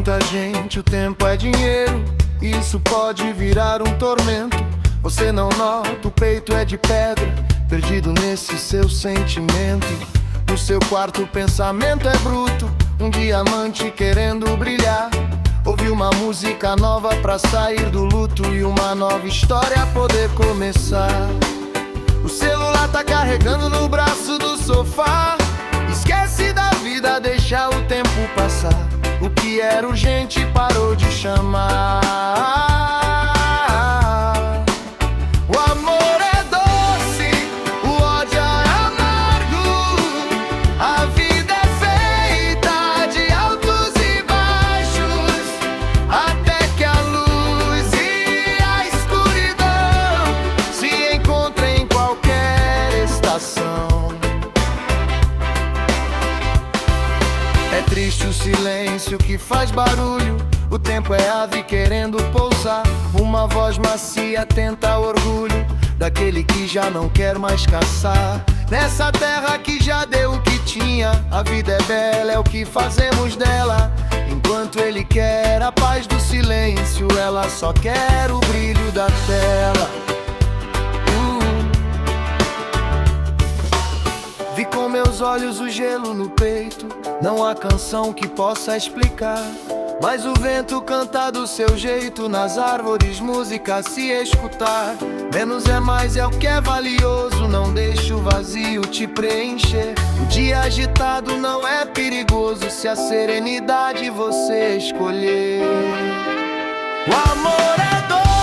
muita gente, o tempo é dinheiro, isso pode virar um tormento. Você não nota, o peito é de pedra, perdido nesse seu sentimento. No seu quarto o pensamento é bruto, um diamante querendo brilhar. Ouvi uma música nova pra sair do luto e uma nova história poder começar. O celular tá carregando no braço do sofá. Esquece da vida, deixa o tempo passar. O que era urgente parou de chamar. O amor é doce, o ódio é amargo. A vida é feita de altos e baixos, até que a luz e a escuridão se encontrem em qualquer estação. É triste o silêncio que faz barulho, o tempo é ave querendo pousar. Uma voz macia tenta orgulho daquele que já não quer mais caçar. Nessa terra que já deu o que tinha, a vida é bela, é o que fazemos dela. Enquanto ele quer a paz do silêncio, ela só quer o brilho da tela. Vi com meus olhos o gelo no peito, não há canção que possa explicar. Mas o vento canta do seu jeito, nas árvores música se escutar. Menos é mais, é o que é valioso, não deixe o vazio te preencher. O dia agitado não é perigoso se a serenidade você escolher. O amor é doce.